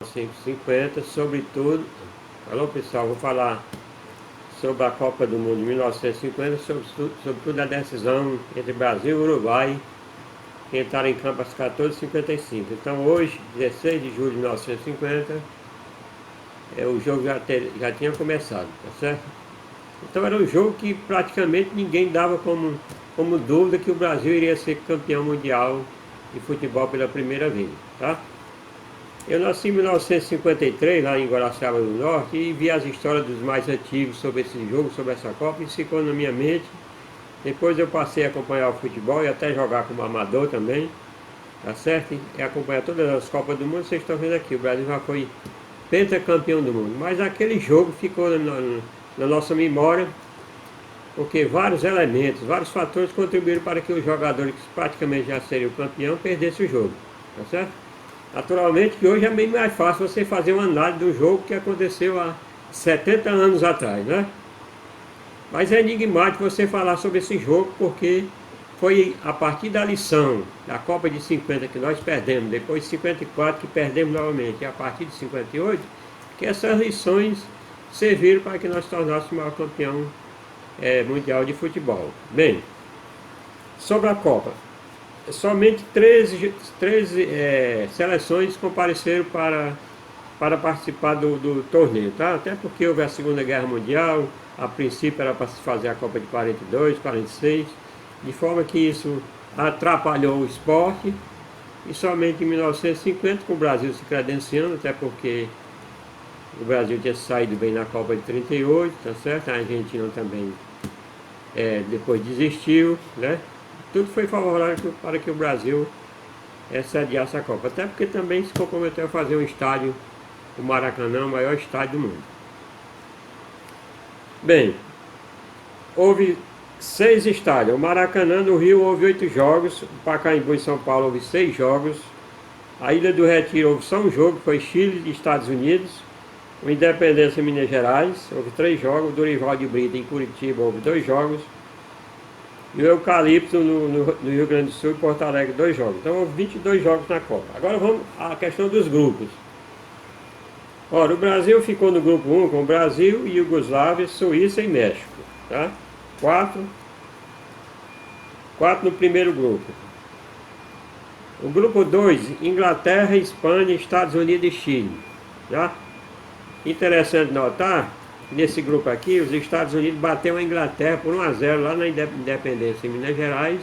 1950, sobretudo. Alô pessoal, vou falar sobre a Copa do Mundo de 1950, sobretudo a decisão entre Brasil e Uruguai, que entraram em campo às 14h55. Então hoje, 16 de julho de 1950, o jogo já tinha começado, tá certo? Então era um jogo que praticamente ninguém dava como dúvida que o Brasil iria ser campeão mundial de futebol pela primeira vez, tá? Eu nasci em 1953, lá em Guaraciaba do Norte, e vi as histórias dos mais antigos sobre esse jogo, sobre essa Copa, e isso ficou na minha mente. Depois eu passei a acompanhar o futebol e até jogar como amador também, tá certo? E acompanhar todas as Copas do Mundo. Vocês estão vendo aqui, o Brasil já foi pentacampeão do mundo. Mas aquele jogo ficou na nossa memória, porque vários elementos, vários fatores contribuíram para que os jogadores que praticamente já seriam campeão perdessem o jogo, tá certo? Naturalmente que hoje é bem mais fácil você fazer uma análise do jogo que aconteceu há 70 anos atrás, né? Mas é enigmático você falar sobre esse jogo, porque foi a partir da lição da Copa de 50 que nós perdemos, depois de 54 que perdemos novamente, e a partir de 58, que essas lições serviram para que nós tornássemos o maior campeão mundial de futebol. Bem, sobre a Copa. Somente 13 seleções compareceram para participar do torneio, tá? Até porque houve a Segunda Guerra Mundial, a princípio era para se fazer a Copa de 42, 46, de forma que isso atrapalhou o esporte, e somente em 1950, com o Brasil se credenciando, até porque o Brasil tinha saído bem na Copa de 38, tá certo? A Argentina também depois desistiu, né? Tudo foi favorável para que o Brasil sediasse a Copa. Até porque também se comprometeu a fazer um estádio, o Maracanã, o maior estádio do mundo. Bem, houve 6 estádios. O Maracanã no Rio houve 8 jogos, o Pacaembu em São Paulo houve 6 jogos, a Ilha do Retiro houve só um jogo, foi Chile e Estados Unidos, o Independência em Minas Gerais, houve 3 jogos, o Dorival de Brito em Curitiba houve 2 jogos, e o Eucalipto no Rio Grande do Sul e Porto Alegre 2 jogos. Então houve 22 jogos na Copa. Agora vamos à questão dos grupos. Ora, o Brasil ficou no grupo 1 com o Brasil, Iugoslávia, Suíça e México, tá? 4 no primeiro grupo. O grupo 2, Inglaterra, Espanha, Estados Unidos e Chile, tá? Interessante notar, nesse grupo aqui, os Estados Unidos bateu a Inglaterra por 1-0 lá na Independência, em Minas Gerais.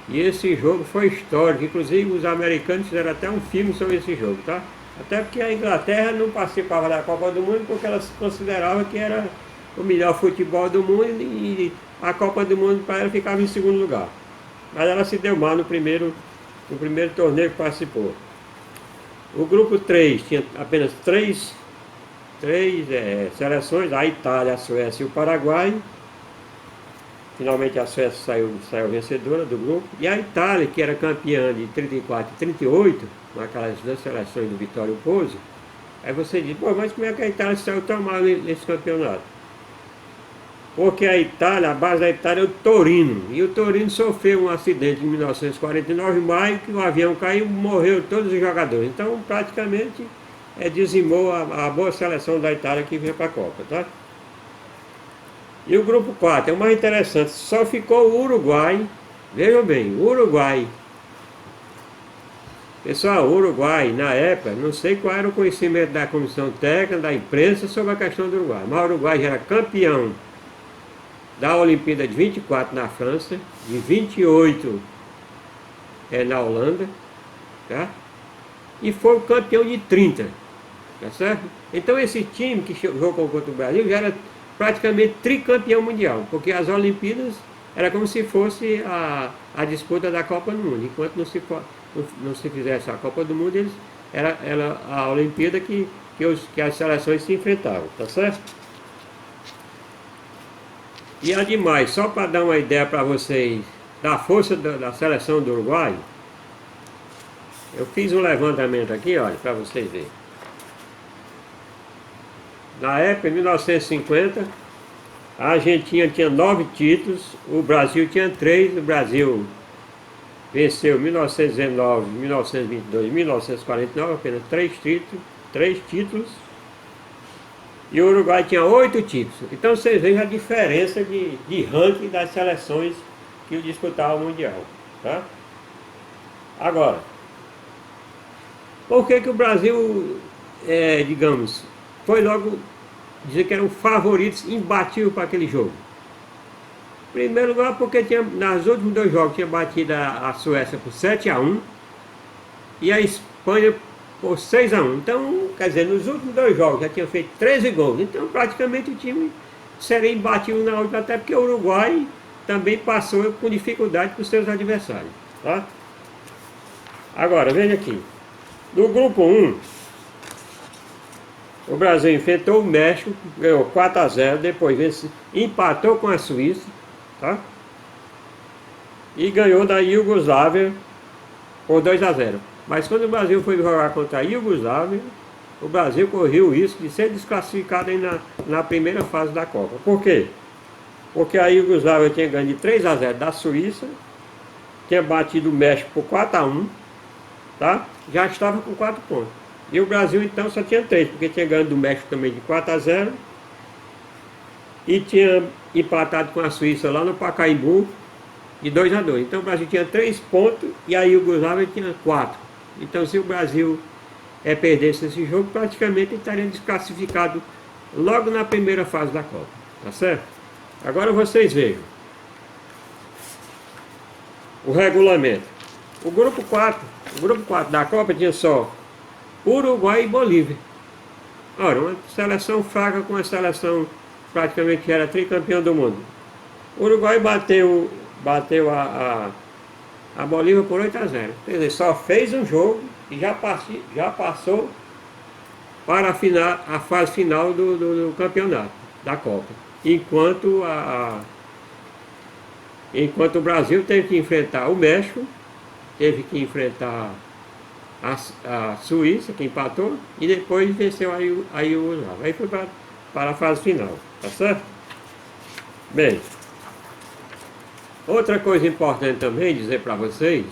E esse jogo foi histórico, inclusive os americanos fizeram até um filme sobre esse jogo, tá? Até porque a Inglaterra não participava da Copa do Mundo porque ela se considerava que era o melhor futebol do mundo e a Copa do Mundo para ela ficava em segundo lugar. Mas ela se deu mal no primeiro torneio que participou. O grupo 3 tinha apenas três seleções, a Itália, a Suécia e o Paraguai. Finalmente a Suécia saiu vencedora do grupo. E a Itália, que era campeã de 34 e 38, naquelas 2 seleções do Vittorio Pozzo. Aí você diz, pô, mas como é que a Itália saiu tão mal nesse campeonato? Porque a Itália, a base da Itália é o Torino. E o Torino sofreu um acidente em 1949, em maio, que o avião caiu e morreu todos os jogadores. Então praticamente dizimou a boa seleção da Itália que veio para a Copa, tá? E o grupo 4 é o mais interessante, só ficou o Uruguai. Vejam bem, o Uruguai. Pessoal, o Uruguai, na época, não sei qual era o conhecimento da comissão técnica, da imprensa sobre a questão do Uruguai, mas o Uruguai já era campeão da Olimpíada de 24 na França, de 28 na Holanda, tá? E foi o campeão de 30, tá certo? Então esse time que jogou contra o Brasil já era praticamente tricampeão mundial, porque as Olimpíadas era como se fosse a disputa da Copa do Mundo. Enquanto não se fizesse a Copa do Mundo, era a Olimpíada que as seleções se enfrentavam, tá certo? E ademais, só para dar uma ideia para vocês da força da seleção do Uruguai, eu fiz um levantamento aqui, olha, para vocês verem. Na época, em 1950, a Argentina tinha 9 títulos, o Brasil tinha 3, o Brasil venceu 1919, 1922 e 1949, apenas 3 títulos, 3 títulos e o Uruguai tinha 8 títulos. Então vocês veem a diferença de ranking das seleções que disputavam o Mundial. Tá? Agora, por que o Brasil, digamos, foi logo dizer que eram favoritos imbatíveis para aquele jogo? Em primeiro lugar, porque tinha, nos últimos 2 jogos tinha batido a Suécia por 7-1 e a Espanha por 6-1. Então, quer dizer, nos últimos 2 jogos já tinha feito 13 gols. Então, praticamente o time seria imbatível na última, até porque o Uruguai também passou com dificuldade para os seus adversários. Tá? Agora, veja aqui. No grupo 1, o Brasil enfrentou o México, ganhou 4-0, depois empatou com a Suíça, tá? E ganhou da Iugoslávia por 2-0. Mas quando o Brasil foi jogar contra a Iugoslávia, o Brasil correu o risco de ser desclassificado aí na primeira fase da Copa. Por quê? Porque a Iugoslávia tinha ganho de 3-0 da Suíça, tinha batido o México por 4-1, tá? Já estava com 4 pontos. E o Brasil então só tinha 3, porque tinha ganho do México também de 4-0 e tinha empatado com a Suíça lá no Pacaembu de 2-2. Então o Brasil tinha 3 pontos e a Iugoslávia tinha 4. Então se o Brasil perdesse esse jogo, praticamente estaria desclassificado logo na primeira fase da Copa. Tá certo? Agora vocês vejam o regulamento. O grupo 4 da Copa tinha só Uruguai e Bolívia. Ora, uma seleção fraca com uma seleção praticamente que era tricampeão do mundo. O Uruguai bateu a Bolívia por 8-0. Quer dizer, só fez um jogo e já passou para a fase final do campeonato, da Copa. Enquanto o Brasil teve que enfrentar o México, teve que enfrentar a Suíça, que empatou, e depois venceu a Iugoslávia. Aí foi para a fase final, tá certo? Bem, outra coisa importante também dizer para vocês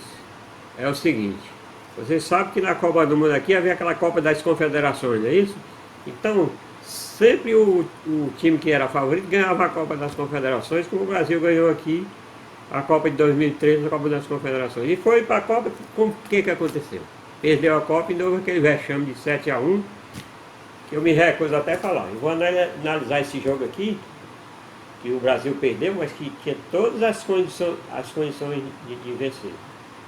é o seguinte: vocês sabem que na Copa do Mundo aqui havia aquela Copa das Confederações, não é isso? Então, sempre o time que era favorito ganhava a Copa das Confederações, como o Brasil ganhou aqui a Copa de 2013, a Copa das Confederações. E foi para a Copa, o que aconteceu? Perdeu a Copa e houve aquele vexame de 7-1, que eu me recuso até a falar. Eu vou analisar esse jogo aqui, que o Brasil perdeu, mas que tinha todas as condições de vencer.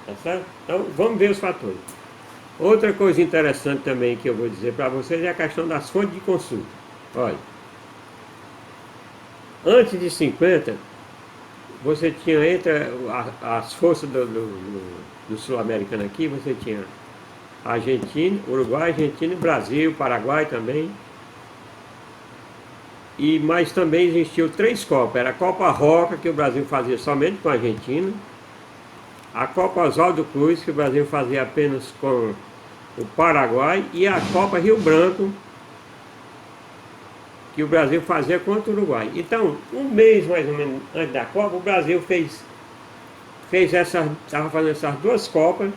Tá certo? Então, vamos ver os fatores. Outra coisa interessante também que eu vou dizer para vocês é a questão das fontes de consulta. Olha, antes de 50, você tinha entre as forças do sul-americano aqui, você tinha Argentina, Uruguai, Argentina, Brasil, Paraguai também. Mas também existiu 3 Copas. Era a Copa Roca, que o Brasil fazia somente com a Argentina. A Copa Oswaldo Cruz, que o Brasil fazia apenas com o Paraguai. E a Copa Rio Branco, que o Brasil fazia contra o Uruguai. Então, um mês mais ou menos antes da Copa, o Brasil estava fazendo essas 2 Copas.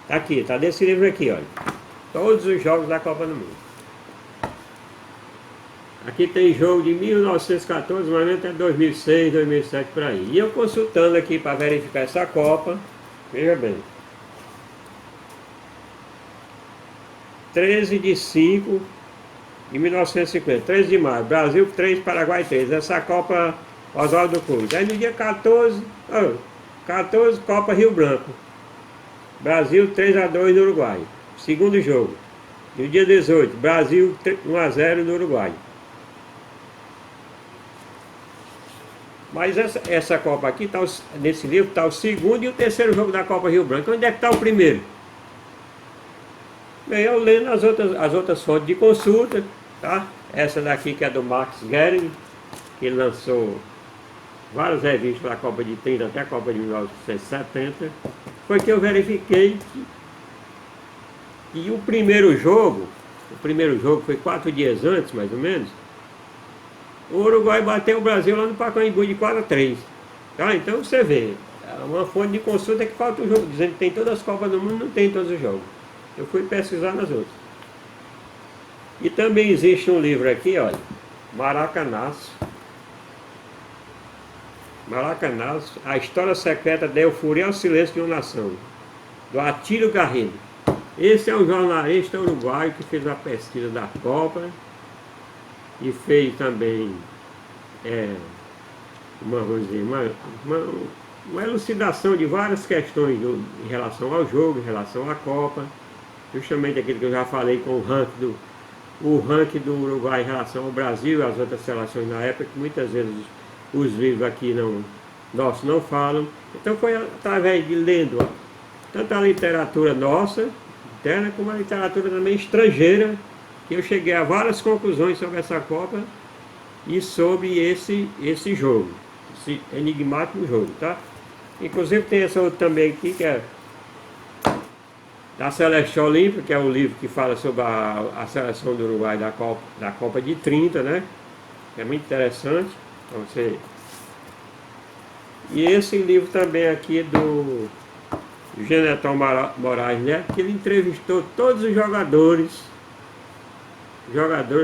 Tá aqui, tá desse livro aqui, olha. Todos os jogos da Copa do Mundo. Aqui tem jogo de 1914, mais ou menos até 2006, 2007, por aí. E eu consultando aqui para verificar essa Copa, veja bem. 13/5 de 1950, 13 de maio, Brasil 3, Paraguai 3. Essa Copa Oswaldo Cruz. Aí no dia 14, Copa Rio Branco. Brasil 3-2 no Uruguai. Segundo jogo. No dia 18, Brasil 1-0 no Uruguai. Mas essa Copa aqui, nesse livro, está o segundo e o terceiro jogo da Copa Rio Branco. Onde é que está o primeiro? Bem, eu lendo as outras fontes de consulta, tá? Essa daqui que é do Max Gehring, que ele lançou várias revistas da Copa de 30 até a Copa de 1970, foi que eu verifiquei que o primeiro jogo foi 4 dias antes, mais ou menos, o Uruguai bateu o Brasil lá no Pacaembu de 4-3. Tá? Então você vê, uma fonte de consulta que falta o jogo, dizendo que tem todas as Copas do Mundo, não tem todos os jogos. Eu fui pesquisar nas outras. E também existe um livro aqui, olha, Maracanaço. Maracanaço, a história secreta da euforia ao silêncio de uma nação, do Atílio Garrido. Esse é um jornalista uruguaio que fez a pesquisa da Copa e fez também vamos dizer, uma elucidação de várias questões em relação ao jogo, em relação à Copa, justamente aquilo que eu já falei com o ranking do Uruguai em relação ao Brasil e às outras seleções na época, que muitas vezes os livros aqui nossos não falam. Então foi através de lendo tanto a literatura nossa, interna, como a literatura também estrangeira, que eu cheguei a várias conclusões sobre essa Copa e sobre esse jogo, esse enigmático jogo, tá? Inclusive tem essa outra também aqui, que é da Celeste Olímpica, que é o livro que fala sobre a seleção do Uruguai da Copa de 30, né? É muito interessante para você. E esse livro também aqui do Genetão Moraes Neto, que ele entrevistou todos os jogadores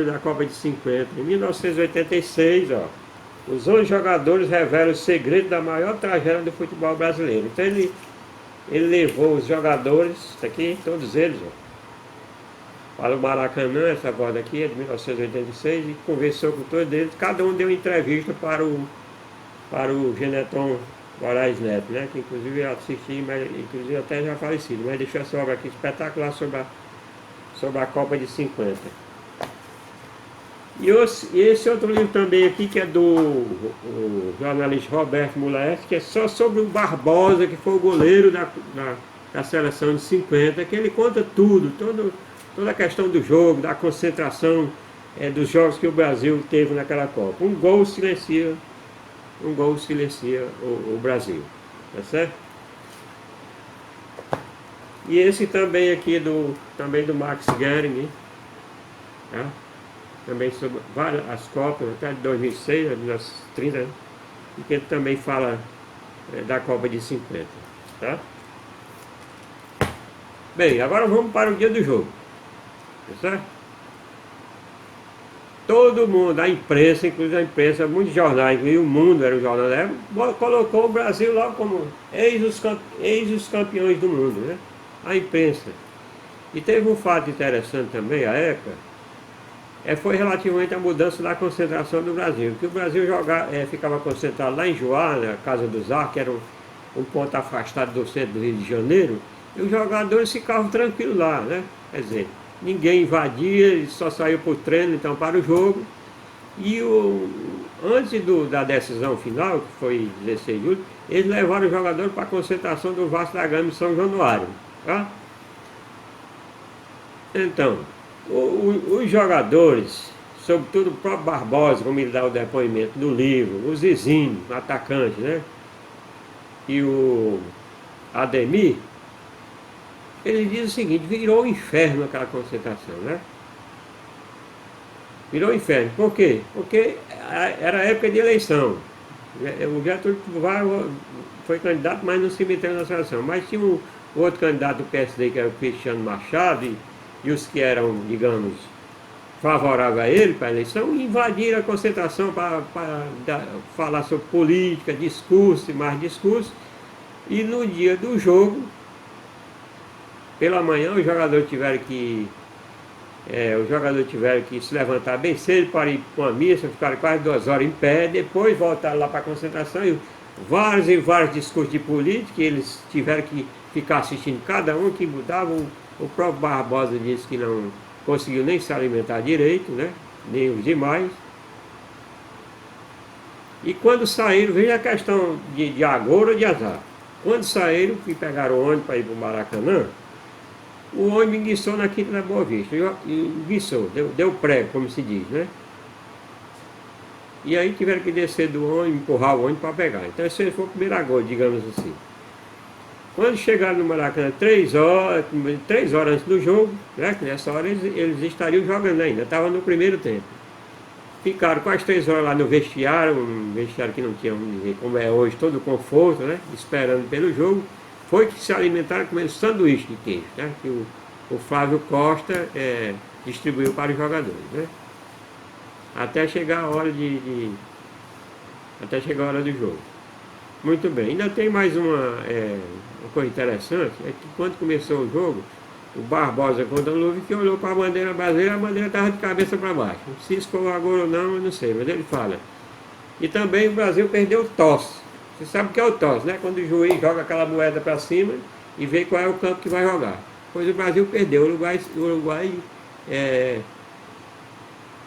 da Copa de 50. Em 1986, ó, os 11 jogadores revelam o segredo da maior tragédia do futebol brasileiro. Então ele levou os jogadores, tá aqui, todos eles, ó, para o Maracanã, essa borda aqui é de 1986, e conversou com todos eles. Cada um deu entrevista para o Genetão Moraes Neto, né? Que inclusive eu assisti, mas inclusive até já falecido, mas deixou essa obra aqui espetacular sobre a Copa de 50. E esse outro livro também aqui, que é do jornalista Roberto Mulaes, que é só sobre o Barbosa, que foi o goleiro da seleção de 50, que ele conta toda a questão do jogo, da concentração dos jogos que o Brasil teve naquela Copa. Um gol silencia o Brasil, tá certo? E esse também aqui também do Max Gehring, tá? Também sobre as Copas, até de 2006, 1930, né? E que ele também fala da Copa de 50, tá? Bem, agora vamos para o dia do jogo, tá certo? Todo mundo, a imprensa, inclusive a imprensa, muitos jornais, e o Mundo era um jornal da época, colocou o Brasil logo como ex os campeões do mundo, né? A imprensa. E teve um fato interessante também, à época, foi relativamente à mudança da concentração do Brasil, que o Brasil ficava concentrado lá em Joá, na Casa dos Arcos, que era um ponto afastado do centro do Rio de Janeiro, e os jogadores ficavam tranquilos lá, né? Quer dizer, ninguém invadia, eles só saiu para o treino, então para o jogo. E antes da decisão final, que foi 16 de julho, eles levaram o jogador para a concentração do Vasco da Gama em São Januário, tá? Então, os jogadores, sobretudo o próprio Barbosa, como ele dá o depoimento do livro, o Zizinho, atacante, né? E o Ademir, ele diz o seguinte: virou um inferno aquela concentração, né? Virou um inferno. Por quê? Porque era época de eleição. O Getúlio Vargas foi candidato, mas não se meteu na seleção. Mas tinha um outro candidato do PSD, que era o Cristiano Machado, e os que eram, digamos, favoráveis a ele para a eleição, invadiram a concentração para falar sobre política, discurso e mais discurso. E no dia do jogo, pela manhã, os jogadores tiveram que se levantar bem cedo para ir para uma missa, ficaram quase 2 horas em pé, depois voltaram lá para a concentração, e vários discursos de política, e eles tiveram que ficar assistindo cada um, que mudavam. O próprio Barbosa disse que não conseguiu nem se alimentar direito, né? Nem os demais. E quando saíram, veja a questão de agora ou de azar. Quando saíram, que pegaram o ônibus para ir para o Maracanã, o ônibus enguiçou na Quinta da Boa Vista. Enguiçou, deu prego, como se diz, né? E aí tiveram que descer do ônibus, empurrar o ônibus para pegar. Então esse foi o primeiro agora, digamos assim. Quando chegaram no Maracanã, 3 horas antes do jogo, né, que nessa hora eles estariam jogando ainda, estavam no primeiro tempo. Ficaram quase 3 horas lá no vestiário, um vestiário que não tinha, vamos dizer, como é hoje, todo o conforto, né, esperando pelo jogo. Foi que se alimentaram comendo sanduíche de queijo, né, que o Flávio Costa distribuiu para os jogadores, né? Até chegar a hora até chegar a hora do jogo. Muito bem, ainda tem mais uma coisa interessante, é que quando começou o jogo, o Barbosa contra o Luve, que olhou para a bandeira brasileira, a bandeira estava de cabeça para baixo. Se isso for agora ou não, eu não sei, mas ele fala. E também o Brasil perdeu o tosse. Você sabe o que é o tosse, né? Quando o juiz joga aquela moeda para cima e vê qual é o campo que vai jogar. Pois o Brasil perdeu, o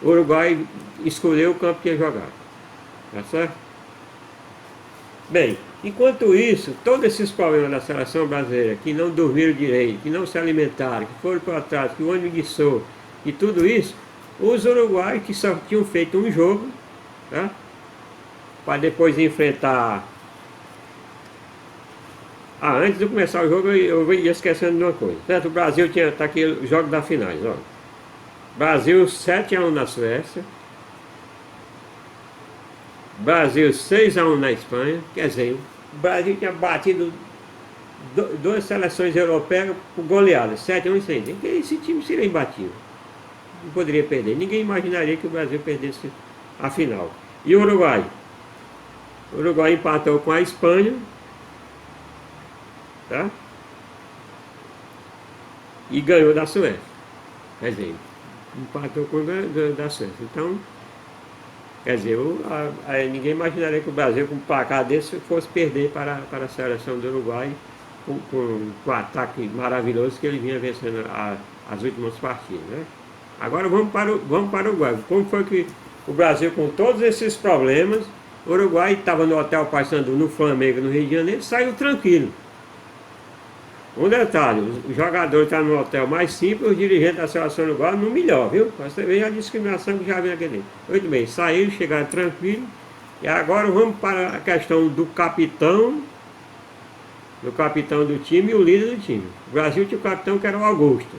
Uruguai escolheu o campo que ia jogar. Tá certo? Bem, enquanto isso, todos esses problemas da seleção brasileira, que não dormiram direito, que não se alimentaram, que foram para trás, que o ônibus guiçou, e tudo isso, os uruguaios que só tinham feito um jogo, tá? Para depois enfrentar. Antes de começar o jogo, eu ia esquecendo de uma coisa, certo? O Brasil tá aqui o jogo da finais, ó. Brasil 7-1 na Suécia. Brasil 6-1 na Espanha. Quer dizer, o Brasil tinha batido duas seleções europeias por goleada, 7-1 e 6. Esse time seria imbatível. Não poderia perder. Ninguém imaginaria que o Brasil perdesse a final. E o Uruguai? O Uruguai empatou com a Espanha. Tá? E ganhou da Suécia. Quer dizer, empatou com da Suécia. Então, quer dizer, ninguém imaginaria que o Brasil, com um placar desse, fosse perder para a seleção do Uruguai com o ataque maravilhoso que ele vinha vencendo as últimas partidas, né? Agora vamos para o Uruguai. Como foi que o Brasil, com todos esses problemas, o Uruguai estava no Hotel Paysandu, no Flamengo, no Rio de Janeiro, saiu tranquilo. Um detalhe, os jogadores estavam no hotel mais simples, os dirigentes da seleção uruguaia no melhor, viu? Você vê a discriminação que já vem aqui dentro. Muito bem, saíram, chegaram tranquilos. E agora vamos para a questão do capitão do time e o líder do time. O Brasil tinha um capitão que era o Augusto.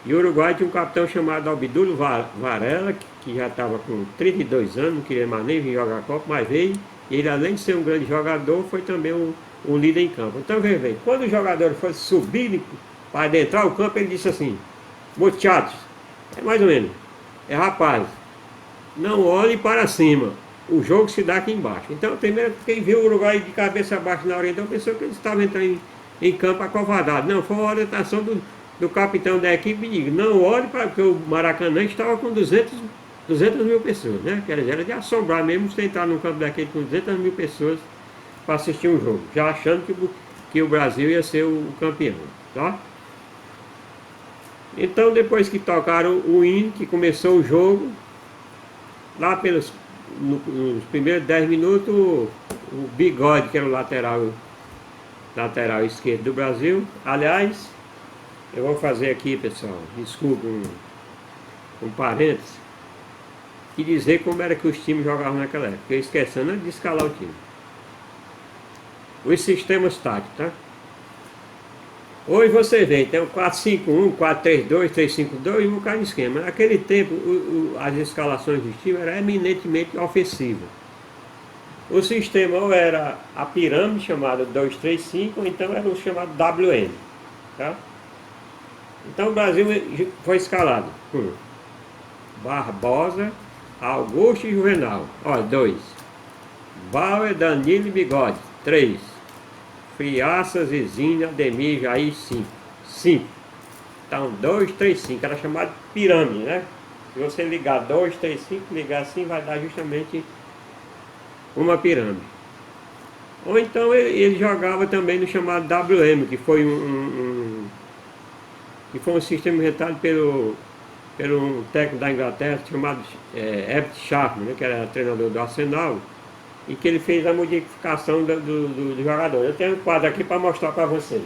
E o Uruguai tinha um capitão chamado Abdul Varela, que já estava com 32 anos, não queria mais nem vir jogar a Copa, mas veio. E ele, além de ser um grande jogador, foi também um líder em campo. Então veja bem, quando o jogador fosse subir para adentrar o campo, ele disse assim: muchachos, é mais ou menos, rapaz, não olhe para cima, o jogo se dá aqui embaixo. Então primeiro, quem viu o Uruguai de cabeça abaixo na orientação pensou que eles estavam entrando em campo acovardado. Não, foi uma orientação do capitão da equipe, diga, não olhe para, porque o Maracanã estava com 200 mil pessoas, né? Quer dizer, era de assombrar mesmo você entrar num campo daquele com 200 mil pessoas para assistir um jogo, já achando que o Brasil ia ser o campeão, tá? Então depois que tocaram o hino, que começou o jogo, lá nos primeiros 10 minutos, o Bigode, que era o lateral esquerdo do Brasil, aliás, eu vou fazer aqui, pessoal, desculpa, um parênteses, e dizer como era que os times jogavam naquela época, eu esquecendo de escalar o time. Os sistemas táticos, tá? Hoje você vê, tem o 4-5-1, 4-3-2, 3-5-2 e um bocado de esquema. Naquele tempo, as escalações dos times eram eminentemente ofensivas. O sistema ou era a pirâmide, chamada 2-3-5, ou então era o chamado WM, tá? Então o Brasil foi escalado por Barbosa, Augusto e Juvenal. Olha, 2. Bauer, Danilo e Bigode. 3. Friaça, Zizinho, Ademir, Jair, 5. Então 2, 3, 5. Era chamado de pirâmide, né? Se você ligar 2, 3, 5, ligar assim, vai dar justamente uma pirâmide. Ou então ele jogava também no chamado WM, que foi um sistema inventado pelo técnico da Inglaterra chamado Ed Sharp, né, que era treinador do Arsenal, e que ele fez a modificação do jogador. Eu tenho um quadro aqui para mostrar para vocês.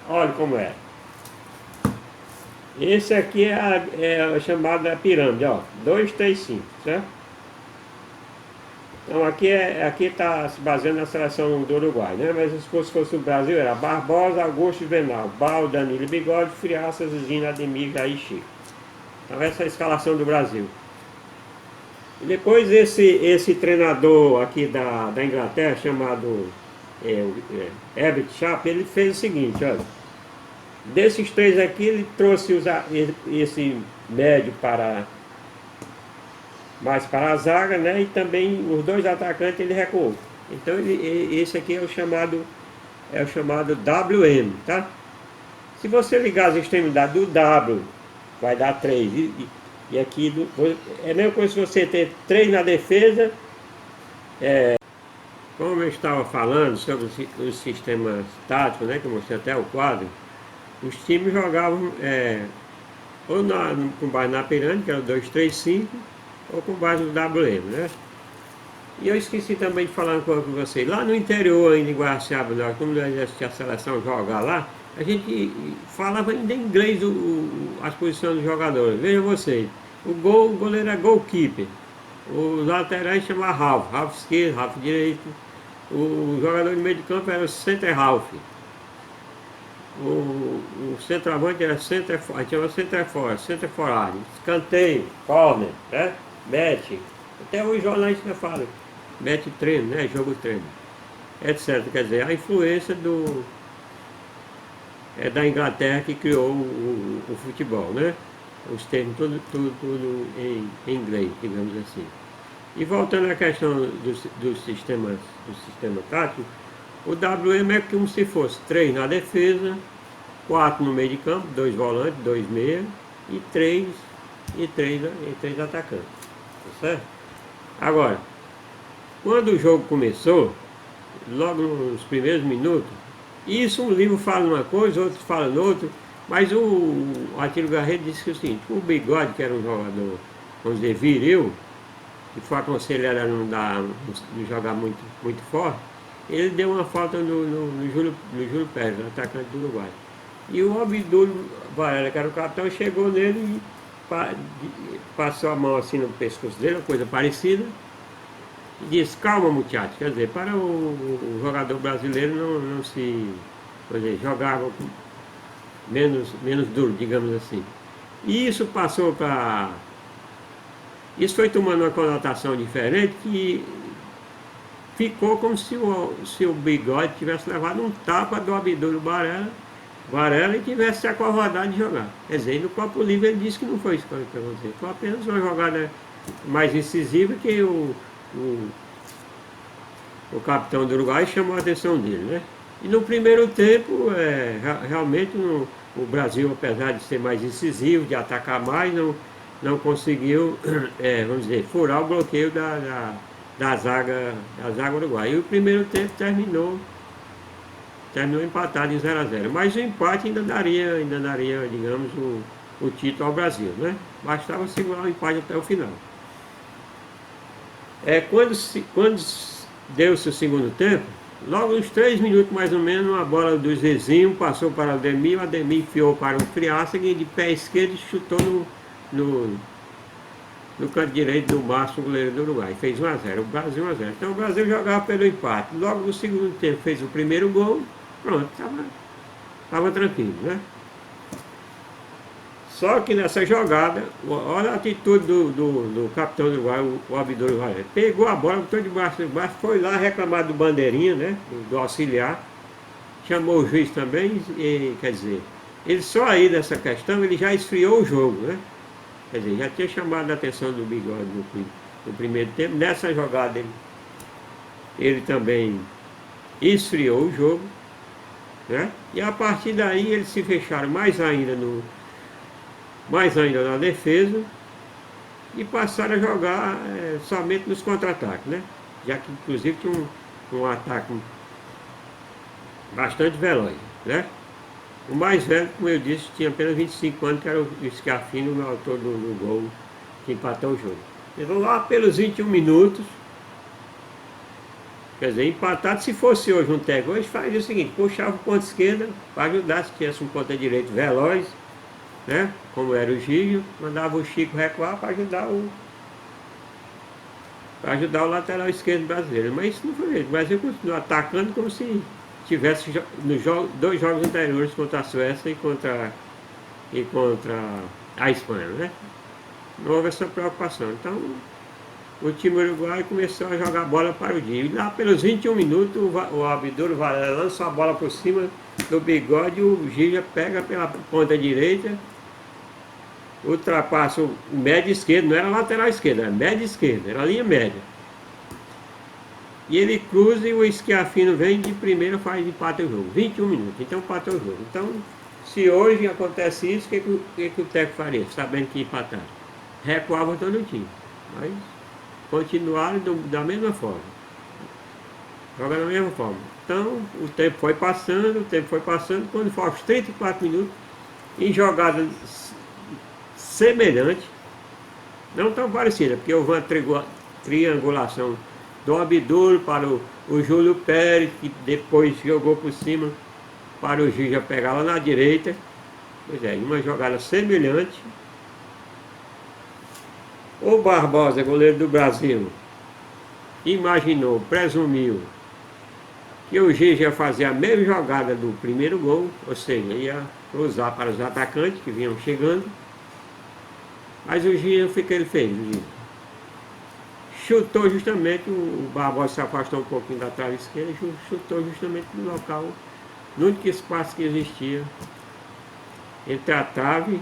Olha como é. Esse aqui é a chamada pirâmide, ó, 2, 3, 5, certo? Então aqui está se baseando na seleção do Uruguai, né? Mas se fosse o Brasil, era Barbosa, Augusto e Venal, Bal, Danilo, Bigode, Friaça, Zizinho, Ademir, Jair, Chico. Então essa é a escalação do Brasil. E depois esse treinador aqui da Inglaterra, chamado Herbert Sharp, ele fez o seguinte, olha. Desses três aqui, ele trouxe esse médio mais para a zaga, né? E também os dois atacantes ele recuou. Então esse aqui é o chamado WM, tá? Se você ligar as extremidades do W, vai dar 3. E aqui é a mesma coisa se você ter 3 na defesa. Como eu estava falando sobre os sistemas táticos, né? Que eu mostrei até o quadro. Os times jogavam ou com base na pirâmide, que era o 2-3-5, ou com base no WM, né? E eu esqueci também de falar uma coisa com vocês. Lá no interior, ainda em Guaraciaba, como nós assistimos a seleção jogar lá, a gente falava ainda em inglês as posições dos jogadores. Vejam vocês, o goleiro é goalkeeper, os laterais chamavam half esquerdo, half direito, o jogador de meio de campo era o center half. O centroavante era a gente chama center forward, escanteio, corner, né? Match. Até hoje os jornalistas falam, match treino, né? Jogo treino, etc. Quer dizer, a influência da Inglaterra que criou o futebol, né? Os termos tudo em inglês, digamos assim. E voltando à questão do sistema tático, o WM é como se fosse 3 na defesa, 4 no meio de campo, 2 volantes, 2 meias e 3 atacantes. Tá certo? Agora, quando o jogo começou, logo nos primeiros minutos, isso um livro fala uma coisa, outro fala outra, mas o Atílio Garrett disse que o seguinte, o Bigode, que era um jogador, vamos dizer, viril, que foi aconselhado a não jogar muito forte, ele deu uma falta no Júlio Pérez, atacante do Uruguai. E o Abdul Varela, que era o capitão, chegou nele e passou a mão assim no pescoço dele, uma coisa parecida, e disse, calma muchacho, quer dizer, para o jogador brasileiro não se, quer dizer, jogava menos duro, digamos assim. E isso passou para... Isso foi tomando uma conotação diferente que ficou como se o Bigode tivesse levado um tapa do Abdul Varela e tivesse se acovardado de jogar. Quer dizer, no Copo Livre ele disse que não foi isso que aconteceu. Foi apenas uma jogada mais incisiva que o capitão do Uruguai chamou a atenção dele, né? E no primeiro tempo, realmente o Brasil, apesar de ser mais incisivo, de atacar mais, não conseguiu, vamos dizer, furar o bloqueio da zaga uruguaia. E o primeiro tempo terminou empatado em 0-0. Mas o empate ainda daria, digamos, o título ao Brasil, né? Bastava segurar o empate até o final. Quando deu-se o segundo tempo, logo uns 3 minutos mais ou menos, a bola do Zezinho passou para o Ademir enfiou para o Friácega e de pé esquerdo chutou no canto direito do Márcio, goleiro do Uruguai. Fez 1-0, o Brasil 1-0. Então o Brasil jogava pelo empate. Logo no segundo tempo fez o primeiro gol, pronto, estava tranquilo, né? Só que nessa jogada, olha a atitude do capitão do Uruguai, o Abdul Varela. Pegou a bola, botou de baixo, foi lá reclamar do bandeirinha, né? Do auxiliar. Chamou o juiz também, quer dizer, ele só aí dessa questão, ele já esfriou o jogo, né? Quer dizer, já tinha chamado a atenção do Bigode no primeiro tempo. Nessa jogada ele também esfriou o jogo, né? E a partir daí eles se fecharam mais ainda na defesa e passaram a jogar somente nos contra-ataques, né? Já que inclusive tinha um ataque bastante veloz, né? O mais velho, como eu disse, tinha apenas 25 anos, que era o Scarfino, o autor do gol que empatou o jogo. Então lá pelos 21 minutos, quer dizer, empatado, se fosse hoje um tego, hoje fazia o seguinte, puxava o ponto esquerda para ajudar, se tivesse um ponta direito veloz, né? Como era o Gígio, mandava o Chico recuar para ajudar o lateral esquerdo brasileiro. Mas isso não foi feito. O Brasil continuou atacando como se tivesse nos dois jogos anteriores contra a Suécia e contra a Espanha, né? Não houve essa preocupação. Então, o time uruguaio começou a jogar bola para o dia. E lá pelos 21 minutos, o Abdul Varela lança a bola por cima do bigode, o Gija pega pela ponta direita, ultrapassa o médio esquerdo, não era lateral esquerdo, era médio esquerdo, era a linha média. E ele cruza e o Schiaffino vem de primeira, faz empate o jogo. 21 minutos, então empatou o jogo. Então, se hoje acontece isso, o que o Teco faria, sabendo que empataram? Recuava todo o time, mas continuaram da mesma forma, joga da mesma forma. Então, o tempo foi passando, quando foi aos 34 minutos, em jogada semelhante, não tão parecida, porque houve uma triangulação do Abdul para o Júlio Pérez, que depois jogou por cima para o Gija pegar lá na direita. Pois é, uma jogada semelhante, o Barbosa, goleiro do Brasil, imaginou, presumiu que o Gija ia fazer a mesma jogada do primeiro gol, ou seja, ia cruzar para os atacantes que vinham chegando, mas o Gija, o que ele fez? O Gija chutou justamente, o Barbosa se afastou um pouquinho da trave esquerda, chutou justamente no local, no único espaço que existia entre a trave,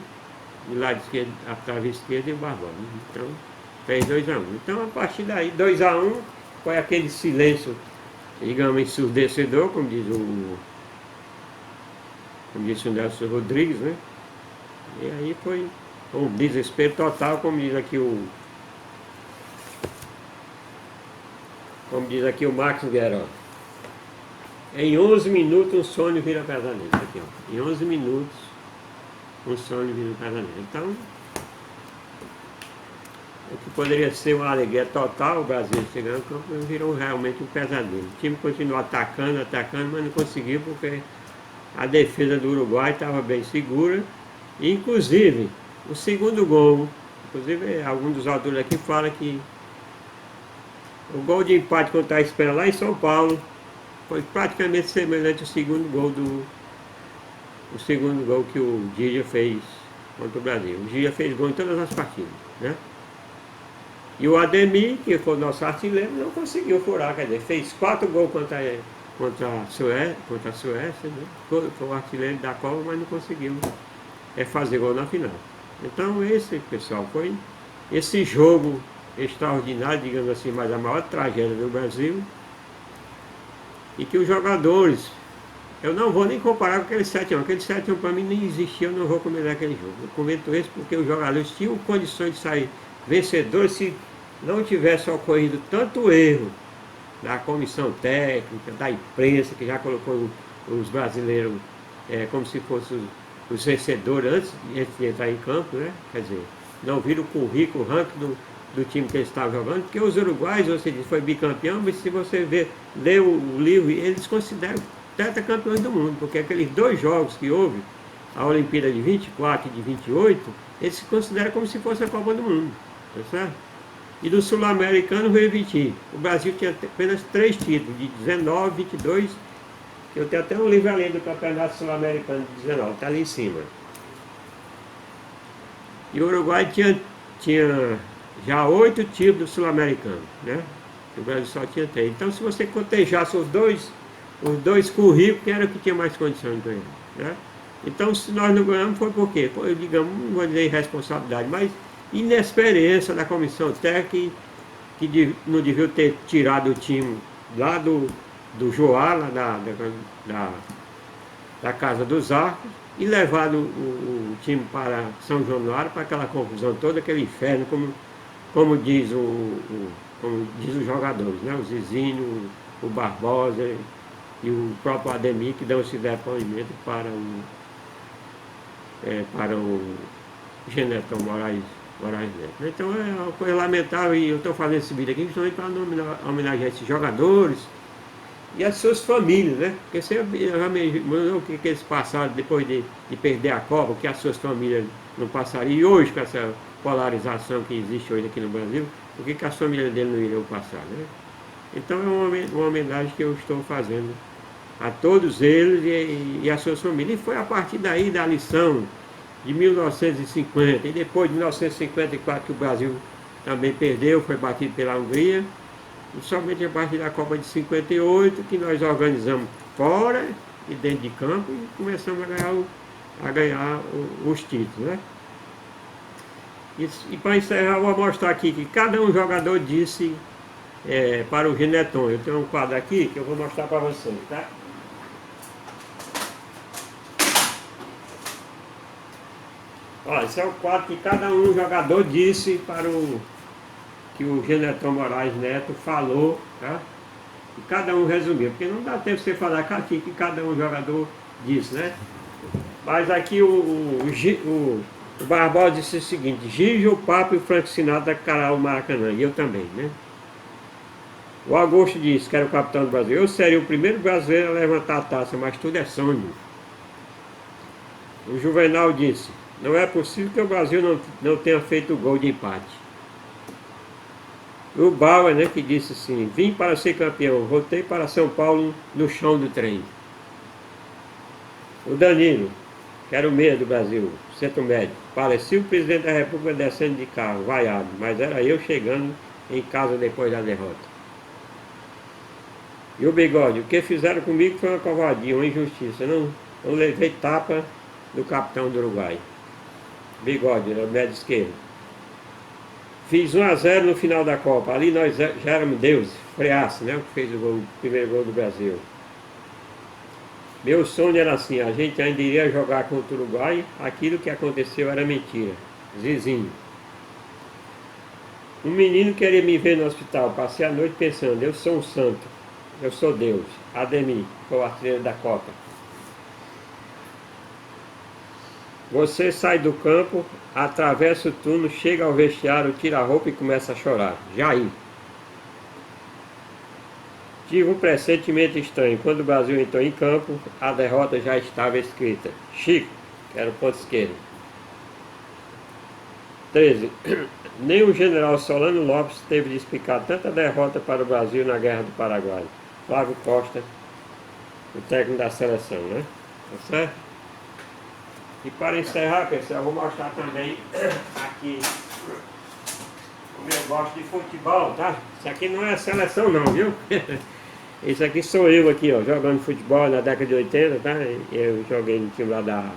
do lado esquerdo, a trave esquerda e o Barbosa. Então, fez 2-1. Então, a partir daí, 2-1, foi aquele silêncio, digamos, ensurdecedor, como disse o Nelson Rodrigues, né? E aí foi um desespero total, como diz aqui o Max Guerra. Em 11 minutos um sonho vira pesadelo. Aqui, ó. Em 11 minutos um sonho vira pesadelo. Então, o que poderia ser uma alegria total, o Brasil chegando no campo, virou realmente um pesadelo. O time continuou atacando, mas não conseguiu porque a defesa do Uruguai estava bem segura. Inclusive, o segundo gol, alguns dos autores aqui falam que o gol de empate contra a Espanha lá em São Paulo foi praticamente semelhante ao segundo gol que o Gija fez contra o Brasil. O Gija fez gol em todas as partidas, né? E o Ademir, que foi o nosso artilheiro, não conseguiu furar, quer dizer, fez 4 gols contra a Suécia, né? Foi o artilheiro da Copa, mas não conseguiu fazer gol na final. Então esse, pessoal, foi esse jogo extraordinário, digamos assim, mas a maior tragédia do Brasil, e que os jogadores, eu não vou nem comparar com aquele 7-1, aquele 7-1 para mim nem existia, eu não vou comentar aquele jogo. Eu comento isso porque os jogadores tinham condições de sair vencedores se não tivesse ocorrido tanto erro da comissão técnica, da imprensa, que já colocou os brasileiros como se fossem os vencedores antes de entrar em campo, né? Quer dizer, não viram o currículo, o ranking do time que eles estavam jogando, porque os uruguaios, você disse, foi bicampeão, mas se você ler o livro, eles consideram tetracampeões do mundo, porque aqueles 2 jogos que houve, a Olimpíada de 24 e de 28, eles se consideram como se fosse a Copa do Mundo, tá certo? E do sul-americano veio 20. O Brasil tinha apenas 3 títulos, de 19, 22, eu tenho até um livro ali do Campeonato Sul-Americano de 19, está ali em cima. E o Uruguai tinha já 8 títulos sul-americanos, né? O Brasil só tinha 3. Então, se você cotejasse os dois currículos, quem era que tinha mais condições de ganhar, né? Então, se nós não ganhamos, foi por quê? Foi, digamos, não vou dizer irresponsabilidade, mas inexperiência da comissão técnica, que não devia ter tirado o time lá do Joá, lá da Casa dos Arcos, e levado o time para São Januário, para aquela confusão toda, aquele inferno, como diz os jogadores, né? O Zizinho, o Barbosa e o próprio Ademir, que dão esse depoimento para o Genetão Moraes Neto. Então é uma coisa lamentável, e eu estou fazendo esse vídeo aqui justamente para homenagear esses jogadores e as suas famílias, né? Porque você já me imaginou o que eles passaram depois de perder a Copa, o que as suas famílias não passariam, e hoje com essa polarização que existe hoje aqui no Brasil, o que as famílias dele não iriam passar, né? Então é uma homenagem que eu estou fazendo a todos eles e às suas famílias. E foi a partir daí da lição de 1950 e depois de 1954 que o Brasil também perdeu, foi batido pela Hungria. E somente a partir da Copa de 58 que nós organizamos fora e dentro de campo e começamos a ganhar os títulos, né? E para encerrar, eu vou mostrar aqui que cada um jogador disse para o Gineton. Eu tenho um quadro aqui que eu vou mostrar para vocês, tá? Olha, esse é o quadro que cada um jogador disse para o que o Gineton Moraes Neto falou, tá? E cada um resumiu, porque não dá tempo de você falar aqui que cada um jogador disse, né? Mas aqui o Barbosa disse o seguinte: Gigi, o Papa e o Frank Sinatra calaram o Maracanã, e eu também, né? O Augusto disse que era o capitão do Brasil: eu seria o primeiro brasileiro a levantar a taça, mas tudo é sonho. O Juvenal disse: não é possível que o Brasil não tenha feito o gol de empate. O Bauer, né, que disse assim: vim para ser campeão, voltei para São Paulo no chão do trem. O Danilo, que era o meia do Brasil, centro médio, parecia o presidente da República descendo de carro, vaiado, mas era eu chegando em casa depois da derrota. E o Bigode: o que fizeram comigo foi uma covardia, uma injustiça, não levei tapa do capitão do Uruguai. Bigode, era o médio esquerdo. Fiz 1-0 no final da Copa, ali nós já éramos deuses. Freasse, né, que fez o primeiro gol do Brasil. Meu sonho era assim: a gente ainda iria jogar contra o Uruguai, aquilo que aconteceu era mentira. Zizinho. Um menino queria me ver no hospital, passei a noite pensando: eu sou um santo, eu sou Deus. Ademir, foi o artilheiro da Copa. Você sai do campo, atravessa o túnel, chega ao vestiário, tira a roupa e começa a chorar. Jair. Tive um pressentimento estranho. Quando o Brasil entrou em campo, a derrota já estava escrita. Chico, que era o ponto esquerdo. 13. Nem o general Solano Lopes teve de explicar tanta derrota para o Brasil na Guerra do Paraguai. Flávio Costa, o técnico da seleção, né? Tá certo? E para encerrar, pessoal, eu vou mostrar também aqui como eu gosto de futebol, tá? Isso aqui não é a seleção não, viu? Isso aqui sou eu aqui, ó, jogando futebol na década de 80, tá? Eu joguei no time lá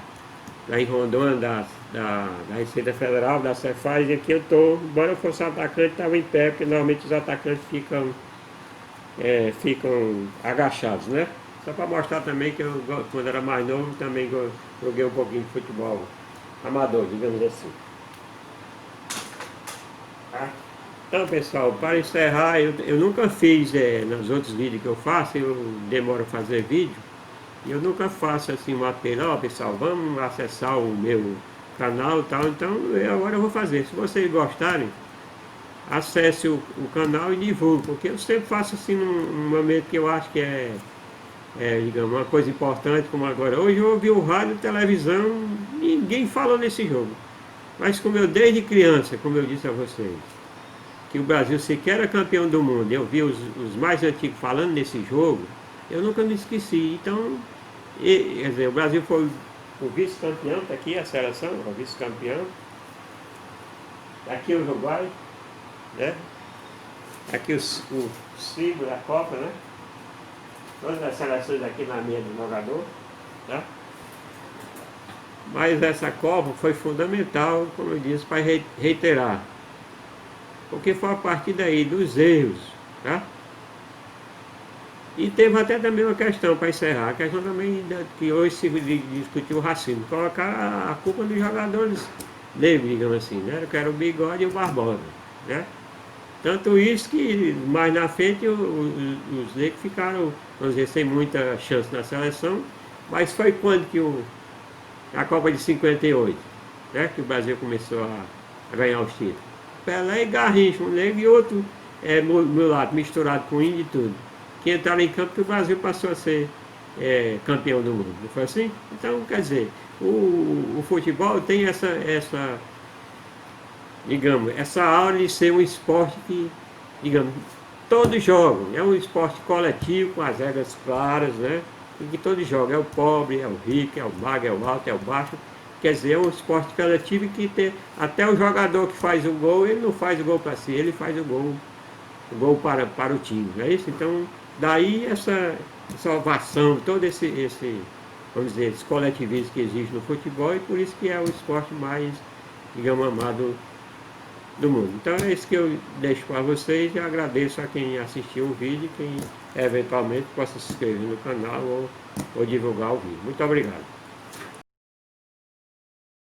em Rondônia, da Receita Federal, da Cefaz, e aqui eu tô, embora eu fosse atacante, estava em pé, porque normalmente os atacantes ficam agachados, né? Só para mostrar também que eu, quando era mais novo, também joguei um pouquinho de futebol amador, digamos assim. Tá? Então, pessoal, para encerrar, eu nunca fiz, nos outros vídeos que eu faço, eu demoro a fazer vídeo, e eu nunca faço assim um apelo: ó, pessoal, vamos acessar o meu canal e tal. Então, agora eu vou fazer. Se vocês gostarem, acesse o canal e divulgue, porque eu sempre faço assim num momento que eu acho que digamos, uma coisa importante, como agora. Hoje eu ouvi o rádio e televisão, ninguém falou nesse jogo. Mas como eu desde criança, como eu disse a vocês, que o Brasil sequer era campeão do mundo, eu vi os mais antigos falando nesse jogo, eu nunca me esqueci. Então, quer dizer, o Brasil foi o vice-campeão, está aqui a seleção, o vice-campeão. Aqui o Uruguai, né? Aqui o símbolo da Copa, né? Todas as seleções aqui na minha do jogador, tá? Mas essa Copa foi fundamental, como eu disse, para reiterar, porque foi a partir daí dos erros, tá? E teve até também uma questão para encerrar, a questão também que hoje se discutiu o racismo, colocar a culpa dos jogadores negros, digamos assim, né? Que era o Bigode e o Barbosa, né? Tanto isso que mais na frente os negros ficaram, vamos dizer, sem muita chance na seleção, mas foi quando que a Copa de 58, né, que o Brasil começou a ganhar os títulos. Pelé e Garrincha, um negro e outro mulato, misturado com índio e tudo, que entraram em campo que o Brasil passou a ser campeão do mundo, não foi assim? Então, quer dizer, o futebol tem digamos, essa aula de ser um esporte que, digamos, todos jogam, é um esporte coletivo, com as regras claras, né? Em que todos jogam, é o pobre, é o rico, é o magro, é o alto, é o baixo, Quer dizer, é um esporte coletivo que tem, até o jogador que faz o gol, ele não faz o gol para si, ele faz o gol para o time, não é isso? Então, daí essa ovação, todo esse, vamos dizer, esse coletivismo que existe no futebol, e por isso que é o esporte mais, digamos, amado do mundo. Então é isso que eu deixo para vocês, e agradeço a quem assistiu o vídeo, quem eventualmente possa se inscrever no canal ou divulgar o vídeo. Muito obrigado.